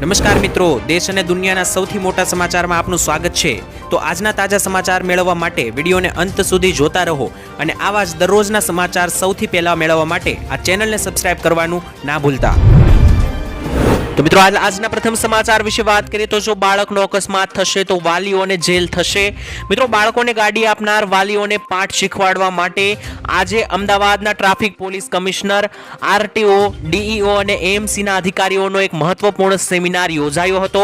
નમસ્કાર મિત્રો, દેશ અને દુનિયાના સૌથી મોટા સમાચારમાં આપનું સ્વાગત છે। તો આજના તાજા સમાચાર મેળવવા માટે વિડીયોને અંત સુધી જોતા રહો અને આવા જ દરરોજના સમાચાર સૌથી પહેલા મેળવવા માટે આ ચેનલને સબસ્ક્રાઇબ કરવાનું ના ભૂલતા। તો મિત્રો આજના પ્રથમ સમાચાર વિશે વાત કરીએ તો જો બાળકનો અકસ્માત થશે તો વાલીઓને જેલ થશે। મિત્રો બાળકોને ગાડી આપનાર વાલીઓને પાઠ શીખવાડવા માટે આજે અમદાવાદના traffic police commissioner, RTO, DEO અને એએમસીના અધિકારીઓનો એક મહત્વપૂર્ણ સેમિનાર યોજાયો હતો।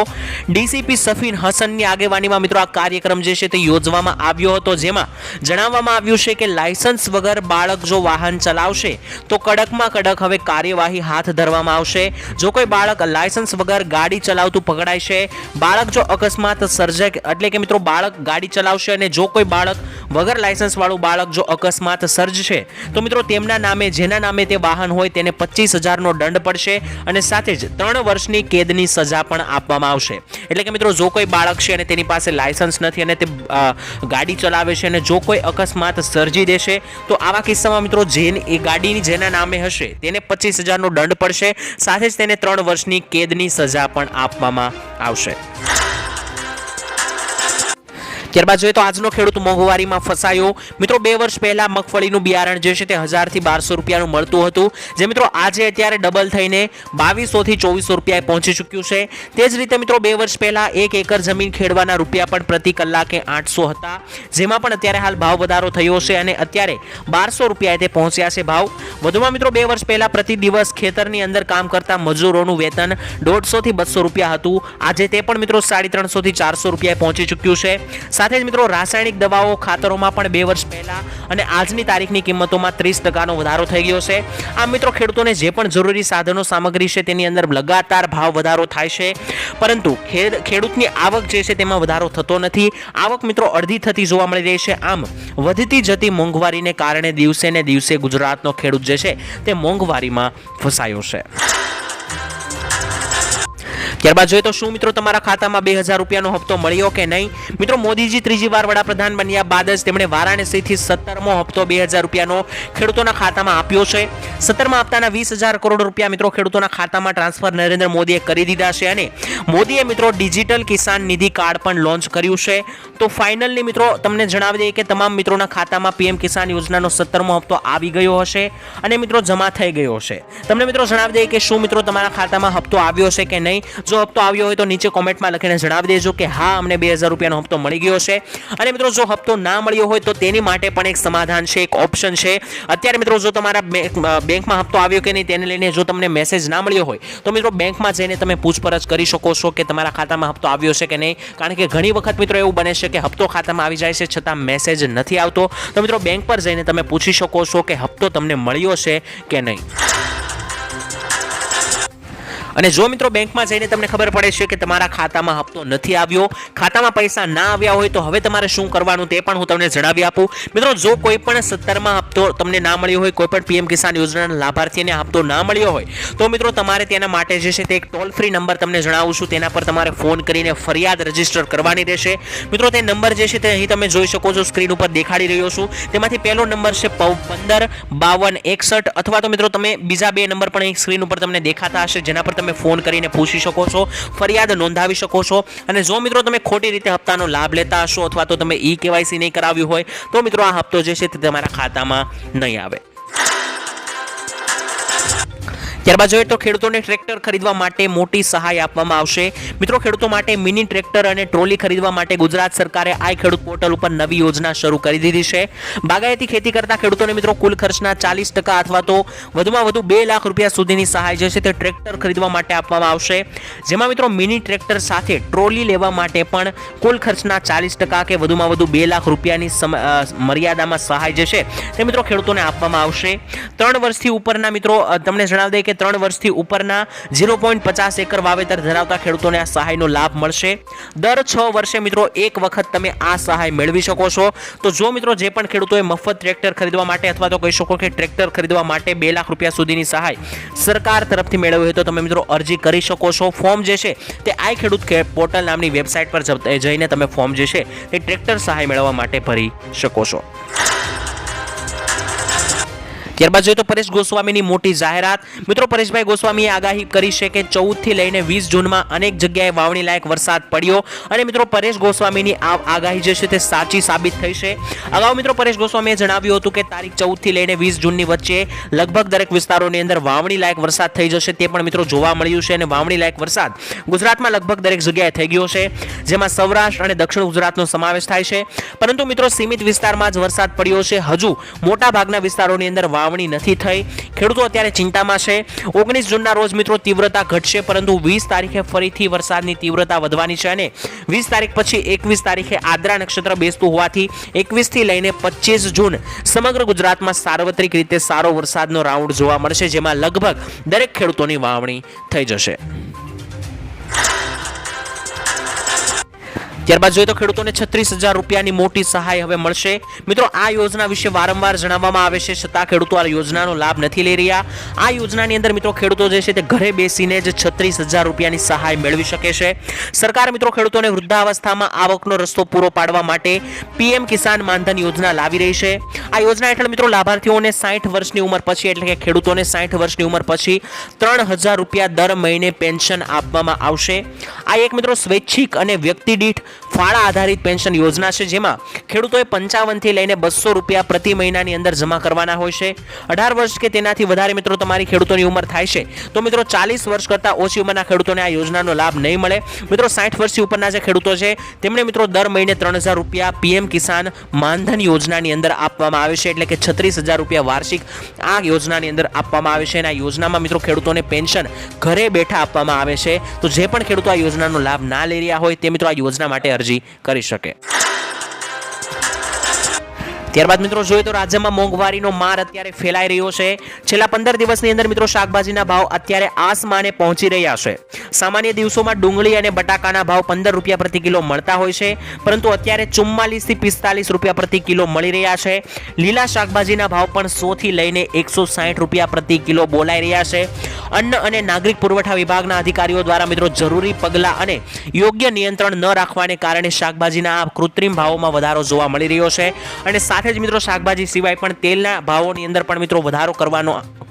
ડીસીપી સફીન હસનની આગેવાનીમાં મિત્રો આ કાર્યક્રમ જે છે તે યોજવામાં આવ્યો હતો, જેમાં જણાવવામાં આવ્યું છે કે લાયસન્સ વગર બાળક જો વાહન ચલાવશે તો કડકમાં કડક હવે કાર્યવાહી હાથ ધરવામાં આવશે। જો કોઈ બાળક લાયસન્સ વગર ગાડી ચલાવતું પકડાય છે, બાળક જો અકસ્માત સર્જે એટલે કે મિત્રો બાળક ગાડી ચલાવશે અને જો કોઈ બાળક વગર લાયસન્સ વાળું બાળક જો અકસ્માત સર્જશે તો મિત્રો તેમના નામે જેના નામે તે વાહન હોય તેને 25,000નો દંડ પડશે અને સાથે જ 3 વર્ષની કેદની સજા પણ આપવામાં આવશે। એટલે કે મિત્રો જો કોઈ બાળક છે અને તેની પાસે લાયસન્સ નથી અને તે ગાડી ચલાવે છે અને જો કોઈ અકસ્માત સર્જી દેશે તો આવા કિસ્સામાં મિત્રો એ ગાડીની જેના નામે હશે તેને 25,000નો દંડ પડશે, સાથે જ તેને 3 વર્ષની કેદની સજા પણ આપવામાં આવશે। ત્યારબાદ જોઈએ તો આજનો ખેડૂત મોંઘવારીમાં ફસાયો। મિત્રો 2 વર્ષ પહેલા મગફળીનું બિયારણ જે છે તે 1000 થી 1200 રૂપિયાનું મળતું હતું, જે મિત્રો આજે અત્યારે ડબલ થઈને 2200 થી 2400 રૂપિયાએ પહોંચી ચૂક્યું છે। તે જ રીતે મિત્રો 2 વર્ષ પહેલા 1 એકર જમીન ખેડવાના રૂપિયા પણ પ્રતિ કલાકે 800 હતા, જેમાં પણ અત્યારે હાલ ભાવ વધારો થયો છે અને અત્યારે 1200 રૂપિયાએ તે પહોંચ્યા છે ભાવ। વધુમાં મિત્રો 2 વર્ષ પહેલા પ્રતિ દિવસ ખેતરની અંદર કામ કરતા મજૂરોનું વેતન 150 થી 200 રૂપિયા હતું, આજે તે પણ મિત્રો 350 થી 400 રૂપિયાએ પહોંચી ચૂક્યું છે। સાથે જ મિત્રો રાસાયણિક દવાઓ, ખાતરોમાં પણ 2 વર્ષ પહેલા અને આજની તારીખની કિંમતોમાં 30% વધારો થઈ ગયો છે। આમ મિત્રો ખેડૂતોને જે પણ જરૂરી સાધનો સામગ્રી છે તેની અંદર લગાતાર ભાવ વધારો થાય છે, પરંતુ ખેડૂતની આવક જે છે તેમાં વધારો થતો નથી। આવક મિત્રો અડધી થતી જોવા મળી રહી છે। આમ વધતી જતી મોંઘવારીને કારણે દિવસે ને દિવસે ગુજરાતનો ખેડૂત જે છે તે મોંઘવારીમાં ફસાયો છે। ત્યારબાદ જોઈએ તો શું મિત્રો તમારા ખાતામાં 2000 રૂપિયાનો હપ્તો મળ્યો કે નહીં? મિત્રો મોદીજી ત્રીજી વાર વડાપ્રધાન બન્યા બાદ જ તેમણે વારાણસીથી 17મો હપ્તો 2000 રૂપિયાનો ખેડૂતોના ખાતામાં આપ્યો છે। 17મા હપ્તાના 20,000 કરોડ રૂપિયા મિત્રો ખેડૂતોના ખાતામાં ટ્રાન્સફર નરેન્દ્ર મોદીએ કરી દીધા છે અને મોદીએ મિત્રો ડિજિટલ કિસાન નિધિ કાર્ડ પણ લોન્ચ કર્યું છે। તો ફાઇનલી મિત્રો તમને જણાવી દઈએ કે તમામ મિત્રોના ખાતામાં પીએમ કિસાન યોજનાનો 17મો હપ્તો આવી ગયો હશે અને મિત્રો જમા થઈ ગયો છે। તમને મિત્રો જણાવી દઈએ કે શું મિત્રો તમારા ખાતામાં હપ્તો આવ્યો છે કે નહીં? જો હપ્તો આવ્યો હોય તો નીચે કોમેન્ટમાં લખીને જણાવી દેજો કે હા અમને 2000 રૂપિયાનો હપ્તો મળી ગયો છે। અને મિત્રો જો હપ્તો ના મળ્યો હોય તો તેની માટે પણ એક સમાધાન છે, એક ઓપ્શન છે। અત્યારે મિત્રો જો તમારા બેંકમાં હપ્તો આવ્યો કે નહીં તેને લઈને જો તમને મેસેજ ના મળ્યો હોય તો મિત્રો બેંકમાં જઈને તમે પૂછપરછ કરી શકો છો કે તમારા ખાતામાં હપ્તો આવ્યો છે કે નહીં, કારણ કે ઘણી વખત મિત્રો એવું બને છે કે હપ્તો ખાતામાં આવી જાય છે છતાં મેસેજ નથી આવતો। તો મિત્રો બેંક પર જઈને તમે પૂછી શકો છો કે હપ્તો તમને મળ્યો છે કે નહીં। અને જો મિત્રો બેંકમાં જઈને તમને ખબર પડે છે કે તમારા ખાતામાં હપ્તો નથી આવ્યો, ખાતામાં પૈસા ના આવ્યા હોય તો હવે તમારે શું કરવાનું તે પણ હું તમને જણાવી આપું। મિત્રો જો કોઈ પણ 17મા હપ્તો તમને ના મળ્યો હોય, કોઈ પણ પીએમ કિસાન યોજનાના લાભાર્થીને હપ્તો ના મળ્યો હોય તો મિત્રો તમારે તેના માટે જે છે તે એક ટોલ ફ્રી નંબર તમને જણાવું છું, તેના પર તમારે ફોન કરીને ફરિયાદ રજીસ્ટર કરવાની રહેશે। મિત્રો તે નંબર જે છે તે અહીં તમે જોઈ શકો છો, સ્ક્રીન ઉપર દેખાડી રહ્યો છું। તેમાંથી પહેલો નંબર છે 15 52 61 અથવા તો મિત્રો તમે બીજા 2 નંબર પણ અહીં સ્ક્રીન ઉપર તમને દેખાતા હશે, જેના પર તમે ફોન કરીને પૂછી શકો છો, ફરિયાદ નોંધાવી શકો છો। અને જો મિત્રો તમે ખોટી રીતે હપ્તાનો લાભ લેતા હશો અથવા તો તમે કેવાયસી નહીં કરાવ્યું હોય તો મિત્રો આ હપ્તો જે છે તે તમારા ખાતામાં નહીં આવે। ત્યારબાદ જોઈએ તો ખેડૂતોને ટ્રેક્ટર ખરીદવા માટે મોટી સહાય આપવામાં આવશે। મિત્રો ખેડૂતો માટે મિની ટ્રેક્ટર અને ટ્રોલી ખરીદવા માટે ગુજરાત સરકારે આઈ ખેડૂત પોર્ટલ ઉપર નવી યોજના શરૂ કરી દીધી છે। બાગાયતી ખેતી કરતા ખેડૂતોને મિત્રો કુલ ખર્ચના 40% અથવા તો વધુમાં વધુ 2 લાખ રૂપિયા સુધીની સહાય જે છે તે ટ્રેક્ટર ખરીદવા માટે આપવામાં આવશે, જેમાં મિત્રો મિની ટ્રેક્ટર સાથે ટ્રોલી લેવા માટે પણ કુલ ખર્ચના 40% કે વધુમાં વધુ 2 લાખ રૂપિયાની મર્યાદામાં સહાય જે છે તે મિત્રો ખેડૂતોને આપવામાં આવશે। 3 વર્ષથી ઉપરના મિત્રો તમને જણાવી દઈએ કે 3 વર્ષથી ઉપરના 0.50 એકર વાવેતર ધરાવતા ખેડૂતોને આ સહાયનો લાભ મળશે। દર 6 વર્ષે મિત્રો એક વખત તમે આ સહાય મેળવી શકો છો। તો જો મિત્રો જે પણ ખેડૂતોએ મફત ટ્રેક્ટર ખરીદવા માટે અથવા તો કહી શકો કે ટ્રેક્ટર ખરીદવા માટે 2 લાખ રૂપિયા સુધીની સહાય સરકાર તરફથી મેળવવી હોય તો તમે મિત્રો અરજી કરી શકો છો। ફોર્મ જે છે તે આઈ ખેડૂત પોર્ટલ નામની વેબસાઇટ પર જઈને તમે ફોર્મ જે છે તે ટ્રેક્ટર સહાય મેળવવા માટે ભરી શકો છો। ત્યારબાદ જોઈએ તો પરેશ ગોસ્વામીની મોટી જાહેરાત. મિત્રો પરેશભાઈ ગોસ્વામીએ આગાહી કરી છે કે 14 થી લઈને 20 જૂનમાં અનેક જગ્યાએ વાવણી લાયક વરસાદ પડ્યો અને મિત્રો પરેશ ગોસ્વામીની આ આગાહી જે છે તે સાચી સાબિત થઈ છે. અગાઉ મિત્રો પરેશ ગોસ્વામીએ જણાવ્યું હતું કે તારીખ 14 થી લઈને 20 જૂનની વચ્ચે લગભગ દરેક વિસ્તારોની અંદર વાવણી લાયક વરસાદ થઈ જશે. તે પણ મિત્રો જોવા મળ્યું છે અને વાવણી લાયક વરસાદ ગુજરાતમાં લગભગ દરેક જગ્યાએ થઈ ગયો છે, જેમાં સૌરાષ્ટ્ર અને દક્ષિણ ગુજરાતનો સમાવેશ થાય છે. પરંતુ મિત્રો સીમિત વિસ્તારમાં જ વરસાદ પડ્યો છે. હજુ મોટા ભાગના વિસ્તારોની અંદર વાવણી નથી થઈ. ખેડૂતો અત્યારે ચિંતામાં છે. 19 જૂનના રોજ મિત્રો તીવ્રતા ઘટશે, પરંતુ 20 તારીખે ફરીથી વરસાદની તીવ્રતા વધવાની છે અને 20 તારીખ પછી 21 તારીખે આદ્રા નક્ષત્ર બેસતું હોવાથી 21 થી લઈને 25 જૂન સમગ્ર ગુજરાતમાં સાર્વત્રિક રીતે સારો વરસાદનો રાઉન્ડ જોવા મળશે, જેમાં લગભગ દરેક ખેડૂતોની વાવણી થઈ જશે. ત્યારબાદ જોઈએ તો ખેડૂતોને 36,000 રૂપિયાની મોટી સહાય હવે મળશે. મિત્રો આ યોજના વિશે વારંવાર જણાવવામાં આવે છે, છતાં ખેડૂતો આ યોજનાનો લાભ નથી લઈ રહ્યા. આ યોજનાની અંદર મિત્રો ખેડૂતો જે છે તે ઘરે બેસીને જ 36,000 રૂપિયાની સહાય મેળવી શકે છે. સરકાર મિત્રો ખેડૂતોને વૃદ્ધાવસ્થામાં આવકનો રસ્તો પૂરો પાડવા માટે પીએમ કિસાન માનધન યોજના લાવી રહી છે. આ યોજના હેઠળ મિત્રો લાભાર્થીઓને 60 વર્ષની ઉંમર પછી એટલે કે ખેડૂતોને 60 વર્ષની ઉંમર પછી 3,000 રૂપિયા દર મહિને પેન્શન આપવામાં આવશે. આ એક મિત્રો સ્વૈચ્છિક અને વ્યક્તિ દીઠ ફાળા આધારિત પેન્શન યોજના છે, જેમાં ખેડૂતોએ 55 થી લઈને 200 રૂપિયા પ્રતિ મહિનાની અંદર જમા કરવાના હોય છે. 18 વર્ષ કે તેનાથી વધારે મિત્રો તમારી ખેડૂતોની ઉંમર થાય છે તો મિત્રો 40 વર્ષ કરતાં ઓછી ઉંમરના ખેડૂતોને આ યોજનાનો લાભ નહીં મળે. મિત્રો 60 વર્ષથી ઉપરના જે ખેડૂતો છે તેમને મિત્રો દર મહિને 3,000 રૂપિયા પીએમ કિસાન માનધન યોજનાની અંદર આપવામાં આવે છે, એટલે કે 36,000 રૂપિયા વાર્ષિક આ યોજનાની અંદર આપવામાં આવે છે. અને આ યોજનામાં મિત્રો ખેડૂતોને પેન્શન ઘરે બેઠા આપવામાં આવે છે. તો જે પણ ખેડૂતો આ યોજનાનો લાભ ના લઈ રહ્યા હોય તે મિત્રો આ યોજના માટે અરજી કરી શકે. ત્યારબાદ મિત્રો જોઈએ તો રાજ્યમાં મોંઘવારીનો માર અત્યારે ફેલાઈ રહ્યો છે. છેલ્લા 15 દિવસની અંદર મિત્રો શાકભાજીના ભાવ અત્યારે આસમાને પહોંચી રહ્યા છે. સામાન્ય દિવસોમાં ડુંગળી અને બટાકાના ભાવ 15 રૂપિયા પ્રતિ કિલો મળતા હોય છે, પરંતુ અત્યારે 44 થી 45 રૂપિયા પ્રતિ કિલો મળી રહ્યા છે. લીલા શાકભાજીના ભાવ પણ 100 થી લઈને 160 રૂપિયા પ્રતિ કિલો બોલાઈ રહ્યા છે. અન્ન અને નાગરિક પુરવઠા વિભાગના અધિકારીઓ દ્વારા મિત્રો જરૂરી પગલાં અને યોગ્ય નિયંત્રણ ન રાખવાને કારણે શાકભાજીના આ કૃત્રિમ ભાવોમાં વધારો જોવા મળી રહ્યો છે. અને સાથે જ મિત્રો શાકભાજી સિવાય પણ તેલના ભાવોની અંદર પણ મિત્રો વધારો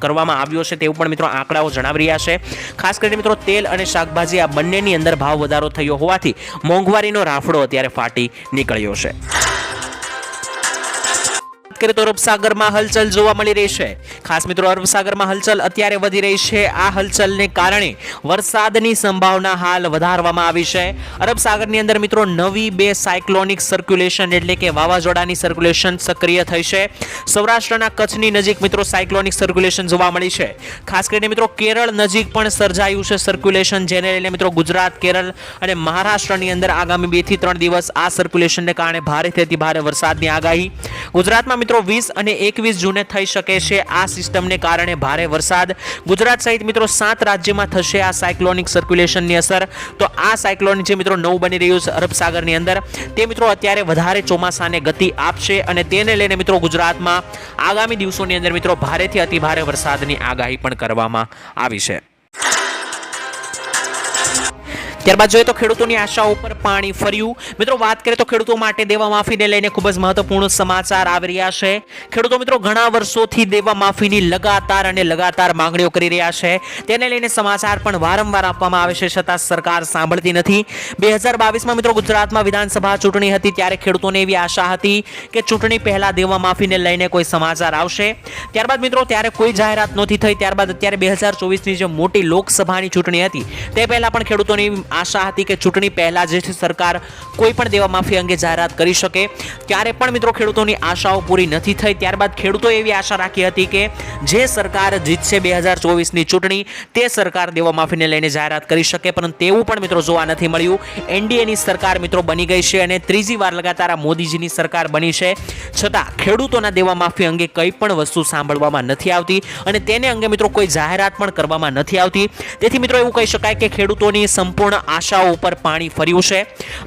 કરવામાં આવ્યો છે તેવું પણ મિત્રો આંકડાઓ જણાવી રહ્યા છે. ખાસ કરીને મિત્રો તેલ અને શાકભાજી આ બંનેની અંદર ભાવ વધારો થયો હોવાથી મોંઘવારીનો રાફડો અત્યારે ફાટી નીકળ્યો છે. તો અરબસાગરમાં હલચલ જોવા મળી રહી છે. ખાસ મિત્રો અરબસાગરમાં હલચલ અત્યારે વધી રહી છે. આ હલચલને કારણે વરસાદની સંભાવના હાલ વધારવામાં આવી છે. અરબસાગરની અંદર મિત્રો નવી 2 સાયક્લોનિક સર્ક્યુલેશન એટલે કે વાવાઝોડાની સર્ક્યુલેશન સક્રિય થઈ છે. સૌરાષ્ટ્રના કચ્છની નજીક મિત્રો સાયક્લોનિક સર્ક્યુલેશન જોવા મળી છે. ખાસ કરીને મિત્રો કેરળ નજીક પણ સર્જાયું છે સર્ક્યુલેશન, જેને લઈને મિત્રો ગુજરાત, કેરળ અને મહારાષ્ટ્રની અંદર આગામી 2 થી 3 દિવસ આ સર્ક્યુલેશનને કારણે ભારેથી અતિ ભારે વરસાદની આગાહી. ગુજરાતમાં મિત્રો 20 અને 21 જૂને થઈ શકે છે આ સિસ્ટમને કારણે ભારે વરસાદ. ગુજરાત સહિત મિત્રો 7 રાજ્યમાં થશે આ સાયક્લોનિક સર્ક્યુલેશનની અસર. તો આ સાયક્લોન જે મિત્રો નવું બની રહ્યું છે અરબસાગરની અંદર તે મિત્રો અત્યારે વધારે ચોમાસાને ગતિ આપશે અને તેને લઈને મિત્રો ગુજરાતમાં આગામી દિવસોની અંદર મિત્રો ભારેથી અતિ ભારે વરસાદની આગાહી પણ કરવામાં આવી છે. ત્યારબાદ જોઈએ તો ખેડૂતોની આશાઓ ઉપર પાણી ફર્યું. મિત્રો વાત કરીએ તો ખેડૂતો માટે દેવા માફીને લઈને ખૂબ જ મહત્વપૂર્ણ સમાચાર આવી રહ્યા છે. ખેડૂતો મિત્રો ઘણા વર્ષોથી દેવા માફીની લગાતાર માંગણીઓ કરી રહ્યા છે. તેને લઈને સમાચાર પણ વારંવાર આપવામાં આવે છે, છતાં સરકાર સાંભળતી નથી. 2022માં મિત્રો ગુજરાતમાં વિધાનસભા ચૂંટણી હતી ત્યારે ખેડૂતોને એવી આશા હતી કે ચૂંટણી પહેલા દેવા માફીને લઈને કોઈ સમાચાર આવશે. ત્યારબાદ મિત્રો ત્યારે કોઈ જાહેરાત નહોતી થઈ. ત્યારબાદ અત્યારે 2024ની જે મોટી લોકસભાની ચૂંટણી હતી તે પહેલા પણ ખેડૂતોની આશા હતી કે ચૂંટણી પહેલા જે છે સરકાર કોઈ પણ દેવા માફી અંગે જાહેરાત કરી શકે. ત્યારે પણ મિત્રો ખેડૂતોની આશાઓ પૂરી નથી થઈ. ત્યારબાદ ખેડૂતોએ એવી આશા રાખી હતી કે જે સરકાર જીતશે 2024ની ચૂંટણી તે સરકાર દેવા માફીને લઈને જાહેરાત કરી શકે, પરંતુ તેવું પણ મિત્રો જોવા નથી મળ્યું. એનડીએની સરકાર મિત્રો બની ગઈ છે અને ત્રીજી વાર લગાતાર મોદીજીની સરકાર બની છે, છતાં ખેડૂતોના દેવા માફી અંગે કંઈ પણ વસ્તુ સાંભળવામાં નથી આવતી અને તેને અંગે મિત્રો કોઈ જાહેરાત પણ કરવામાં નથી આવતી. તેથી મિત્રો એવું કહી શકાય કે ખેડૂતોની સંપૂર્ણ આશાઓ ઉપર પાણી ફર્યું છે.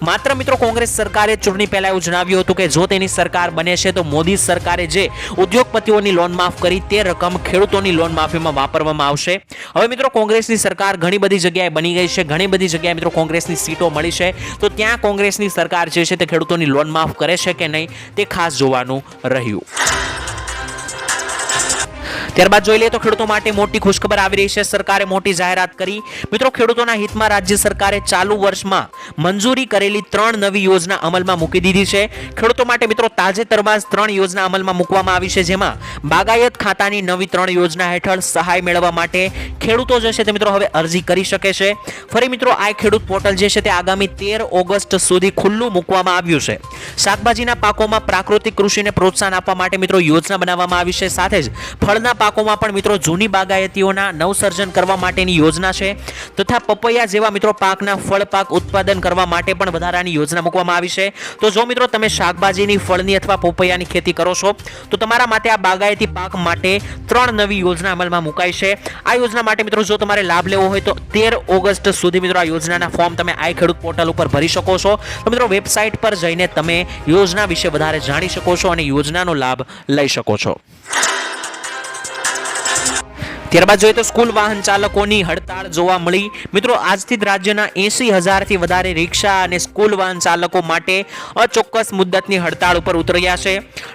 માત્ર મિત્રો કોંગ્રેસ સરકારે ચૂંટણી પહેલા એવું જણાવ્યું હતું કે જો તેની સરકાર બને છે તો મોદી સરકારે જે ઉદ્યોગપતિઓની લોન માફ કરી તે રકમ ખેડૂતોની લોન માફીમાં વાપરવામાં આવશે. હવે મિત્રો કોંગ્રેસની સરકાર ઘણી બધી જગ્યાએ બની ગઈ છે, ઘણી બધી જગ્યાએ મિત્રો કોંગ્રેસની સીટો મળી છે, તો ત્યાં કોંગ્રેસની સરકાર જે છે તે ખેડૂતોની લોન માફ કરે છે કે નહીં તે ખાસ જોવાનું રહ્યું. ત્યારબાદ જોઈ લઈએ તો ખેડૂતો માટે મોટી ખુશખબર આવી રહી છે. સરકારે મોટી જાહેરાત કરી. મિત્રો, ખેડૂતોના હિતમાં રાજ્ય સરકારે ચાલુ વર્ષમાં મંજૂરી કરેલી 3 નવી યોજના અમલમાં મૂકી દીધી છે. ખેડૂતો માટે મિત્રો તાજેતરમાં જ 3 યોજના અમલમાં મૂકવામાં આવી છે, જેમાં બાગાયત ખાતાની નવી 3 યોજના હેઠળ સહાય મેળવવા માટે ખેડૂતો જે છે તે મિત્રો હવે અરજી કરી શકે છે. ફરી મિત્રો આ ખેડૂત પોર્ટલ જે છે તે આગામી 13 ઓગસ્ટ સુધી ખુલ્લું મૂકવામાં આવ્યું છે. શાકભાજીના પાકોમાં પ્રાકૃતિક કૃષિને પ્રોત્સાહન આપવા માટે મિત્રો યોજના બનાવવામાં આવી છે. સાથે જ ફળના પાકોમાં પણ મિત્રો જૂની બાગાયતીઓના નવસર્જન કરવા માટેની યોજના છે, તથા પપૈયા જેવા મિત્રો પાકના ફળ પાક ઉત્પાદન કરવા માટે પણ વધારાની યોજના મૂકવામાં આવી છે. તો જો મિત્રો તમે શાકભાજીની, ફળની અથવા પપૈયાની ખેતી કરો છો તો તમારા માટે આ બાગાયતી પાક માટે 3 નવી યોજના અમલમાં મુકાઈ છે. આ યોજના માટે મિત્રો જો તમારે લાભ લેવો હોય તો 13 ઓગસ્ટ સુધી મિત્રો આ યોજનાના ફોર્મ તમે આઈ ખેડૂત પોર્ટલ ઉપર ભરી શકો છો. તો મિત્રો વેબસાઇટ પર જઈને તમે યોજના વિશે વધારે જાણી શકો છો અને યોજનાનો લાભ લઈ શકો છો. ત્યારબાદ જોઈએ તો સ્કૂલ વાહન ચાલકોની હડતાળ જોવા મળી. મિત્રો, આજથી જ રાજ્યના 80,000થી વધારે રિક્ષા અને સ્કૂલ વાહન ચાલકો માટે અચોક્કસ મુદ્દતની હડતાળ ઉપર ઉતર્યા છે.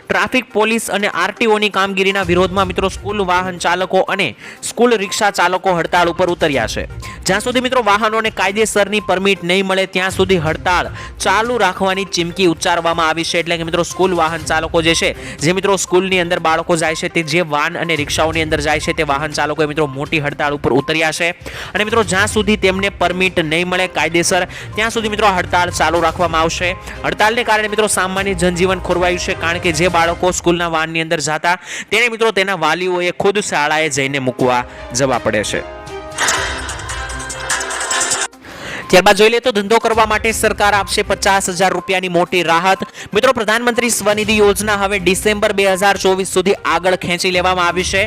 ટ્રાફિક પોલીસ અને આરટીઓની કામગીરીના વિરોધમાં મિત્રો સ્કૂલ વાહન ચાલકો અને સ્કૂલ રિક્ષા ચાલકો હડતાળ ઉપર ઉતર્યા છે. જ્યાં સુધી મિત્રો વાહનોને કાયદેસરની પરમિટ નહીં મળે ત્યાં સુધી હડતાળ ચાલુ રાખવાની ચીમકી ઉચ્ચારવામાં આવી છે. એટલે કે મિત્રો સ્કૂલ વાહન ચાલકો જે છે, જે મિત્રો સ્કૂલની અંદર બાળકો જાય છે, તે જે વાહન અને રિક્ષાઓની અંદર જાય છે તે વાહન ચાલકોએ મિત્રો મોટી હડતાળ ઉપર ઉતર્યા છે. અને મિત્રો જ્યાં સુધી તેમને પરમિટ નહીં મળે કાયદેસર ત્યાં સુધી મિત્રો હડતાળ ચાલુ રાખવામાં આવશે. હડતાળને કારણે મિત્રો સામાન્ય જનજીવન ખોરવાયું છે, કારણ કે જે બાળકો સ્કૂલના વાહનની અંદર જતા તેને મિત્રો તેના વાલીઓએ ખુદ શાળાએ જઈને મૂકવા જવા પડે છે. ત્યારબાદ જોઈ લે તો ધંધો કરવા માટે સરકાર આપશે 50,000 રૂપિયાની મોટી રાહત. મિત્રો, પ્રધાનમંત્રી સ્વનિધિ યોજના હવે ડિસેમ્બર 2024 સુધી આગળ ખેંચી લેવામાં આવી છે.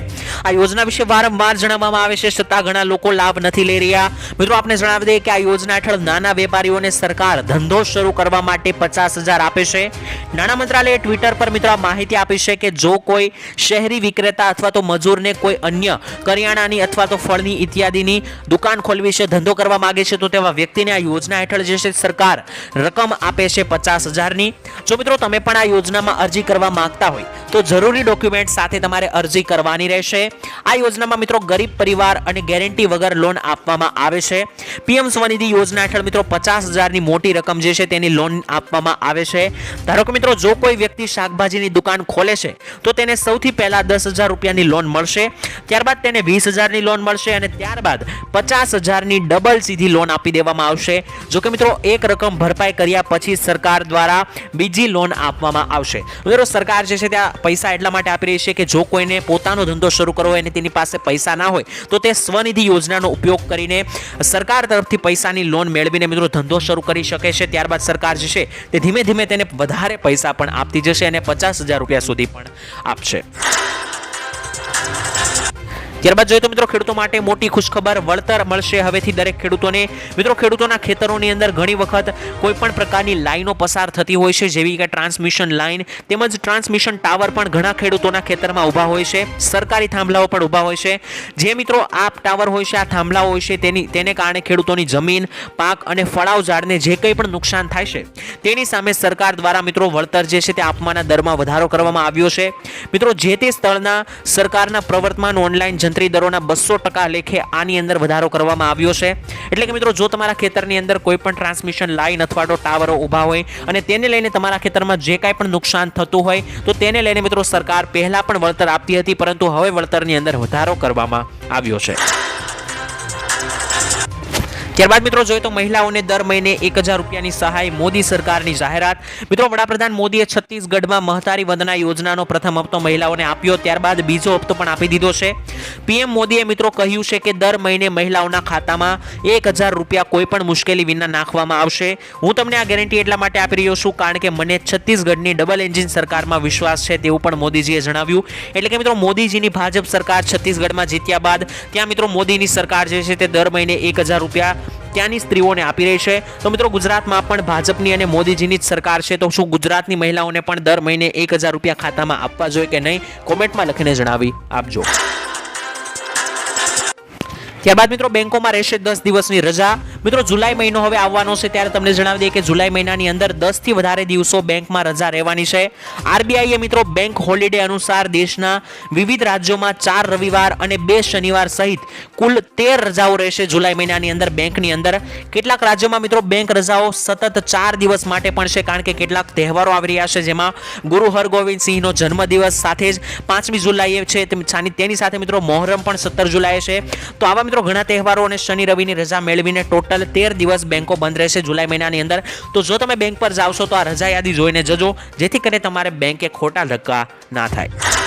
આ યોજના વિશે વારંવાર જણાવવામાં આવે છે, છતાં ઘણા લોકો લાભ નથી લઈ રહ્યા. મિત્રો, આપને જણાવી દઈએ કે આ યોજના હેઠળ નાના વેપારીઓને સરકાર ધંધો શરૂ કરવા માટે 50,000 આપે છે. નાણાં મંત્રાલયે ટ્વિટર પર મિત્રો માહિતી આપી છે કે જો કોઈ શહેરી વિક્રેતા અથવા તો મજૂરને કોઈ અન્ય કરિયાણાની અથવા તો ફળની ઇત્યાદિની દુકાન ખોલવી છે, ધંધો કરવા માંગે છે, તો તેવા વ્યક્તિને આ યોજના હેઠળ જે છે સરકાર રકમ આપે છે 50,000ની. જો મિત્રો તમે પણ આ યોજનામાં અરજી કરવા માંગતા હોય તો જરૂરી ડોક્યુમેન્ટ સાથે તમારે અરજી કરવાની રહેશે. આ યોજનામાં મિત્રો ગરીબ પરિવાર અને ગેરંટી વગર લોન આપવામાં આવે છે. પીએમ સ્વનિધિ યોજના હેઠળ મિત્રો 50,000ની મોટી રકમ જે છે તેની લોન આપવામાં આવે છે. ધારો કે મિત્રો જો કોઈ વ્યક્તિ શાકભાજીની દુકાન ખોલે છે તો તેને સૌથી પહેલા 10,000 રૂપિયાની લોન મળશે, ત્યારબાદ તેને 20,000ની લોન મળશે અને ત્યારબાદ 50,000ની ડબલ સીધી લોન આપી દેવામાં આવશે. જો કે મિત્રો એક રકમ ભરપાઈ કર્યા પછી સરકાર દ્વારા બીજી લોન આપવામાં આવશે. મિત્રો સરકાર જે છે ત્યાં પૈસા એટલા માટે આપી રહી છે કે જો કોઈને પોતાનો ધંધો શરૂ કરવો હોય અને તેની પાસે પૈસા ના હોય તો તે સ્વનિધિ યોજનાનો ઉપયોગ કરીને સરકાર તરફથી પૈસાની લોન મેળવીને મિત્રો ધંધો શરૂ કરી શકે છે. ત્યારબાદ સરકાર જે છે તે ધીમે ધીમે તેને વધારે પૈસા પણ આપતી જશે અને 50,000 રૂપિયા સુધી પણ આપશે. ત્યારબાદ જોઈએ તો મિત્રો ખેડૂતો માટે મોટી ખુશખબર, વળતર મળશે હવેથી દરેક ખેડૂતોને. મિત્રો ખેડૂતોના ખેતરોની અંદર ઘણી વખત કોઈ પણ પ્રકારની લાઈનો પસાર થતી હોય છે, જેવી કે ટ્રાન્સમિશન લાઈન તેમજ ટ્રાન્સમિશન ટાવર પણ ઘણા ખેડૂતોના ખેતરમાં ઊભા હોય છે. સરકારી થાંભલાઓ પણ ઊભા હોય છે. જે મિત્રો આ ટાવર હોય છે, આ થાંભલાઓ હોય છે, તેને કારણે ખેડૂતોની જમીન, પાક અને ફળાવ ઝાડને જે કંઈ પણ નુકસાન થાય છે તેની સામે સરકાર દ્વારા મિત્રો વળતર જે છે તે આપવાના દરમાં વધારો કરવામાં આવ્યો છે. મિત્રો જે તે સ્થળના સરકારના પ્રવર્તમાન ઓનલાઈન દરોના 200% લેખે આની અંદર વધારો કરવામાં આવ્યો છે. એટલે કે મિત્રો જો તમારા ખેતરની અંદર કોઈ પણ ટ્રાન્સમિશન લાઈન અથવા તો ટાવરો ઊભા હોય અને તેને લઈને તમારા ખેતરમાં જે કાંઈ પણ નુકસાન થતું હોય તો તેને લઈને મિત્રો સરકાર પહેલા પણ વળતર આપતી હતી, પરંતુ હવે વળતરની અંદર વધારો કરવામાં આવ્યો છે. ત્યારબાદ મિત્રો જોઈએ તો મહિલાઓને દર મહિને 1,000 રૂપિયાની સહાય, મોદી સરકારની જાહેરાત. મિત્રો વડાપ્રધાન મોદીએ છત્તીસગઢમાં મહતારી વંદના યોજનાનો પ્રથમ હપ્તો મહિલાઓને આપ્યો, ત્યારબાદ બીજો હપ્તો પણ આપી દીધો છે. પીએમ મોદીએ મિત્રો કહ્યું છે કે દર મહિને મહિલાઓના ખાતામાં 1,000 રૂપિયા કોઈ પણ મુશ્કેલી વિના નાખવામાં આવશે. હું તમને આ ગેરંટી એટલા માટે આપી રહ્યો છું કારણ કે મને છત્તીસગઢની ડબલ એન્જિન સરકારમાં વિશ્વાસ છે, તેવું પણ મોદીજીએ જણાવ્યું. એટલે કે મિત્રો મોદીજીની ભાજપ સરકાર છત્તીસગઢમાં જીત્યા બાદ ત્યાં મિત્રો મોદીની સરકાર જે છે તે દર મહિને 1,000 રૂપિયા ત્યાંની સ્ત્રીઓને આપી રહી છે. તો મિત્રો ગુજરાતમાં પણ ભાજપની અને મોદીજીની જ સરકાર છે, તો શું ગુજરાતની મહિલાઓને પણ દર મહિને 1,000 રૂપિયા ખાતામાં આપવા જોઈએ કે નહીં? કોમેન્ટમાં લખીને જણાવી આપજો. ત્યારબાદ મિત્રો બેંકોમાં રહેશે 10 દિવસની રજા. મિત્રો જુલાઈ મહિનો હવે આવવાનો છે ત્યારે તમને જણાવી દઈએ કે જુલાઈ મહિનાની અંદર 10 થી વધારે દિવસો બેંકમાં રજા રહેવાની છે. આરબીઆઈએ મિત્રો બેંક હોલિડે અનુસાર દેશના વિવિધ રાજ્યોમાં 4 રવિવાર અને 2 શનિવાર સહિત કુલ 13 રજાઓ રહેશે જુલાઈ મહિનાની અંદર બેંકની અંદર. કેટલાક રાજ્યોમાં મિત્રો બેંક રજાઓ સતત 4 દિવસ માટે પણ છે, કારણ કે કેટલાક તહેવારો આવી રહ્યા છે, જેમાં ગુરુ હરગોવિંદ સિંહનો જન્મદિવસ સાથે જ 5મી જુલાઈએ છે, તેની સાથે મિત્રો મોહરમ પણ 17 જુલાઈએ છે. તો આવા મિત્રો ઘણા તહેવારો અને શનિ રવિની રજા મેળવીને ટોટલ 13 દિવસ બેંકો બંધ રહેશે જુલાઈ મહિનાની અંદર. તો જો તમે બેંક પર જાવશો તો આ રજા યાદી જોઈને જજો, જેથી કરીને તમારે બેંકે ખોટા ધક્કા ના થાય.